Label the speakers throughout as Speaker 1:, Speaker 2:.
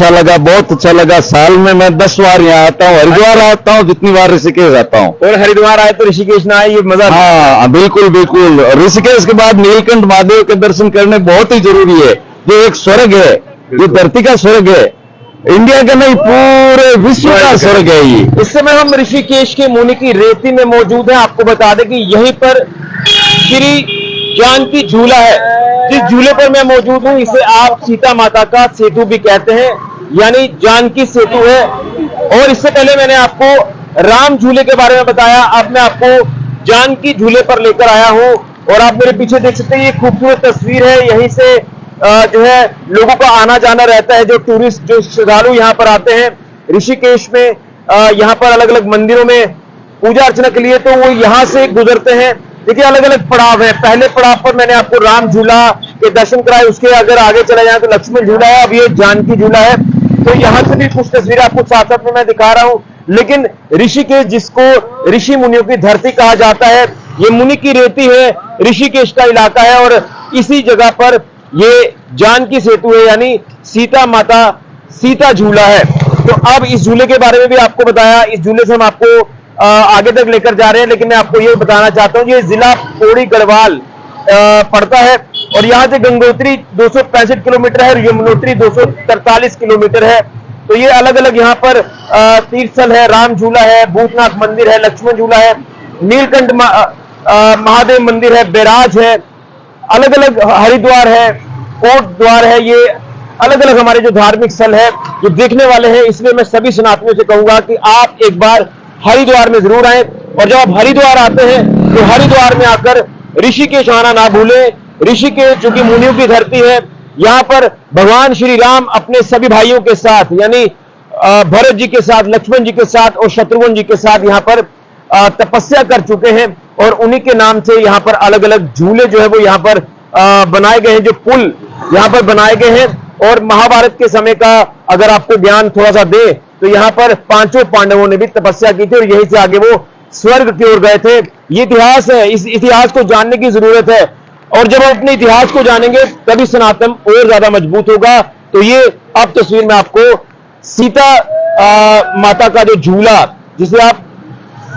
Speaker 1: अच्छा लगा, बहुत अच्छा लगा। साल में मैं 10 बार यहाँ आता हूँ, हरिद्वार आता हूँ, जितनी बार ऋषिकेश आता हूँ।
Speaker 2: और हरिद्वार आए तो ऋषिकेश ना आए, ये मजा।
Speaker 1: हाँ बिल्कुल बिल्कुल। ऋषिकेश के बाद नीलकंठ महादेव के दर्शन करने बहुत ही जरूरी है। ये एक स्वर्ग है, ये धरती का स्वर्ग है, इंडिया का नहीं पूरे विश्व का स्वर्ग है ये।
Speaker 2: इस समय हम ऋषिकेश के मुनि की रेती में मौजूद हैं। आपको बता दें कि यहीं पर श्री जानकी झूला है। जिस झूले पर मैं मौजूद हूं इसे आप सीता माता का सेतु भी कहते हैं, यानी जानकी सेतु है। और इससे पहले मैंने आपको राम झूले के बारे में बताया, अब मैं आपको जानकी झूले पर लेकर आया हूं। और आप मेरे पीछे देख सकते हैं, ये खूबसूरत तस्वीर है। यहीं से जो है लोगों का आना जाना रहता है, जो टूरिस्ट, जो श्रद्धालु यहाँ पर आते हैं ऋषिकेश में, यहाँ पर अलग अलग मंदिरों में पूजा अर्चना के लिए, तो वो यहाँ से गुजरते हैं। देखिए अलग अलग पड़ाव है। पहले पड़ाव पर मैंने आपको राम झूला के दर्शन कराए, उसके अगर आगे चले जाए तो लक्ष्मण झूला है, अब ये जानकी झूला है। तो यहाँ से भी कुछ तस्वीरें आपको साथ साथ में मैं दिखा रहा हूं। लेकिन ऋषिकेश, जिसको ऋषि मुनियों की धरती कहा जाता है, ये मुनि की रेती है, ऋषिकेश का इलाका है। और इसी जगह पर ये जानकी सेतु है, यानी सीता माता सीता झूला है। तो अब इस झूले के बारे में भी आपको बताया, इस झूले से हम आपको आगे तक लेकर जा रहे हैं। लेकिन मैं आपको ये बताना चाहता हूं, ये जिला पौड़ी गढ़वाल पड़ता है और यहाँ से गंगोत्री 265 किलोमीटर है और यमुनोत्री 243 किलोमीटर है। तो ये अलग अलग यहाँ पर तीर्थस्थल है, राम झूला है, भूतनाथ मंदिर है, लक्ष्मण झूला है, नीलकंठ महादेव मंदिर है, बैराज है, अलग अलग हरिद्वार है, कोट द्वार है। ये अलग अलग हमारे जो धार्मिक स्थल है जो देखने वाले हैं, इसलिए मैं सभी सनातनियों से कहूंगा कि आप एक बार हरिद्वार में जरूर आए। और जब आप हरिद्वार आते हैं तो हरिद्वार में आकर ऋषिकेश आना ना भूलें। ऋषिकेश जो कि मुनियों की धरती है, यहाँ पर भगवान श्री राम अपने सभी भाइयों के साथ, यानी भरत जी के साथ, लक्ष्मण जी के साथ और शत्रुघ्न जी के साथ यहाँ पर तपस्या कर चुके हैं। और उन्हीं के नाम से यहाँ पर अलग अलग झूले जो है वो यहाँ पर बनाए गए हैं, जो पुल यहाँ पर बनाए गए हैं। और महाभारत के समय का अगर आपको ज्ञान थोड़ा सा दे तो यहाँ पर 5 पांडवों ने भी तपस्या की थी और यहीं से आगे वो स्वर्ग की ओर गए थे। ये इतिहास है, इस इतिहास को जानने की जरूरत है। और जब हम अपने इतिहास को जानेंगे तभी सनातन और ज्यादा मजबूत होगा। तो ये अब तस्वीर में आपको सीता माता का जो झूला, जिसे आप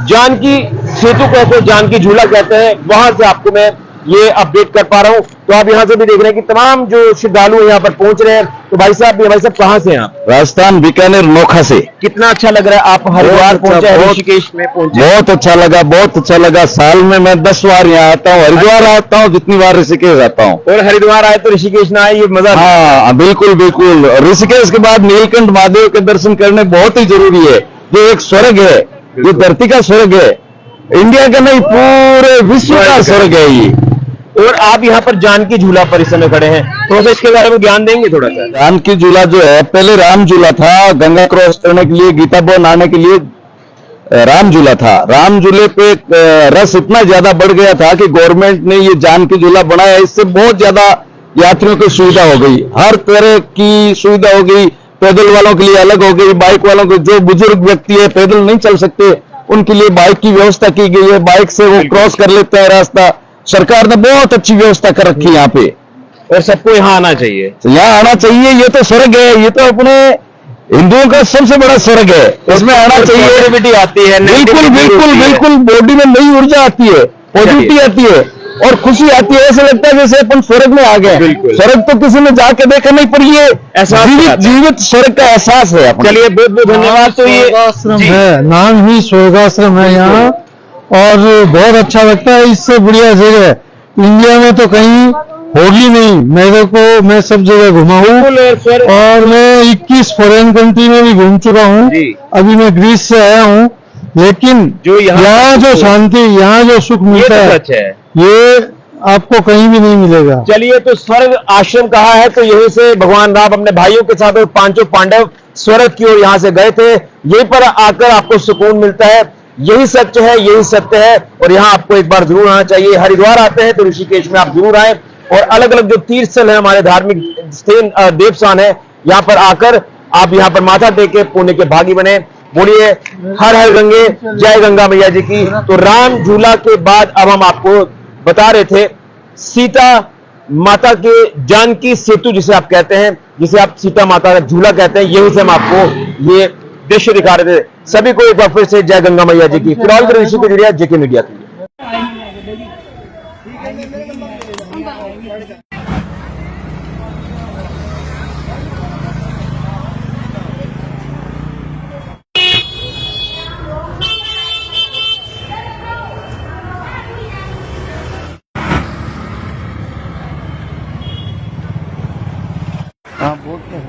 Speaker 2: जानकी सेतु कहते हैं, जानकी झूला कहते हैं, वहां से आपको मैं ये अपडेट कर पा रहा हूं। तो आप यहां से भी देख रहे हैं कि तमाम जो श्रद्धालु यहां पर पहुंच रहे हैं। तो भाई साहब कहां से हैं आप?
Speaker 1: राजस्थान बीकानेर नोखा से।
Speaker 2: कितना अच्छा लग रहा है, आप हरिद्वार पहुंचे हैं, ऋषिकेश में पहुंचे।
Speaker 1: बहुत अच्छा लगा, बहुत अच्छा लगा। साल में मैं 10 बार यहाँ आता हूँ, हरिद्वार आता हूँ, जितनी बार ऋषिकेश आता हूँ।
Speaker 2: और हरिद्वार आए तो ऋषिकेश ना आए, ये मजा।
Speaker 1: हाँ बिल्कुल बिल्कुल। ऋषिकेश के बाद नीलकंठ महादेव के दर्शन करने बहुत ही जरूरी है। ये एक स्वर्ग है, ये धरती का स्वर्ग है, इंडिया का नहीं पूरे विश्व का स्वर्ग है ये।
Speaker 2: और आप यहाँ पर जानकी झूला पर इस समय खड़े हैं, थोड़ा सा इसके बारे में ज्ञान देंगे थोड़ा सा?
Speaker 1: जानकी झूला जो है, पहले राम झूला था, गंगा क्रॉस करने के लिए, गीता बोन आने के लिए राम झूला था। राम झूले पे रस इतना ज्यादा बढ़ गया था कि गवर्नमेंट ने ये जानकी झूला बनाया। इससे बहुत ज्यादा यात्रियों की सुविधा हो गई, हर तरह की सुविधा हो गई। पैदल वालों के लिए अलग हो गई, बाइक वालों को, जो बुजुर्ग व्यक्ति है पैदल नहीं चल सकते, उनके लिए बाइक की व्यवस्था की गई है, बाइक से वो क्रॉस कर लेते हैं रास्ता। सरकार ने बहुत अच्छी व्यवस्था कर रखी है यहाँ पे।
Speaker 2: और सबको यहाँ आना चाहिए,
Speaker 1: यहाँ आना चाहिए। ये तो स्वर्ग है, ये तो अपने हिंदुओं का सबसे बड़ा स्वर्ग है, इसमें आना चाहिए।
Speaker 2: पॉजिटिविटी आती है,
Speaker 1: बिल्कुल बिल्कुल बिल्कुल। बॉडी में नई ऊर्जा आती है, पॉजिटिविटी आती है और खुशी आती है। ऐसा लगता है जैसे अपन स्वर्ग में आ गए। स्वर्ग तो किसी ने जाके देखा नहीं, पर ये जीवित स्वर्ग का एहसास है।
Speaker 2: चलिए बहुत बहुत धन्यवाद। तो ये
Speaker 3: स्वर्गाश्रम है, नाम ही स्वर्गाश्रम है यहाँ, और बहुत अच्छा लगता है। इससे बढ़िया जगह इंडिया में तो कहीं होगी नहीं। मैं सब जगह घुमा हूँ और मैं 21 फॉरेन कंट्री में भी घूम चुका हूँ। अभी मैं ग्रीस से आया हूँ, लेकिन जो यहाँ जो शांति, यहाँ जो सुख मिलता है, ये आपको कहीं भी नहीं मिलेगा।
Speaker 2: चलिए, तो स्वर्ग आश्रम कहा है, तो यहीं से भगवान राम अपने भाइयों के साथ और 5 पांडव स्वर्ग की ओर यहाँ से गए थे। यहीं पर आकर आपको सुकून मिलता है। यही सत्य है, यही सत्य है। और यहाँ आपको एक बार जरूर आना चाहिए। हरिद्वार आते हैं तो ऋषिकेश में आप जरूर आए। और अलग अलग जो तीर्थ स्थल है, हमारे धार्मिक देवस्थान है, यहाँ पर आकर आप यहाँ पर माथा टेक के पुण्य के भागी बने। बोलिए हर हर गंगे, जय गंगा मैया जी की। तो राम झूला के बाद अब हम आपको बता रहे थे सीता माता के जानकी सेतु जिसे आप कहते हैं, जिसे आप सीता माता का झूला कहते हैं, यहीं से हम आपको ये दृश्य दिखा रहे थे। सभी को एक बार फिर से जय गंगा मैया जी की। फिलहाल के ऋषि के जरिए जेके मीडिया के लिए।
Speaker 3: हाँ बोल तो है।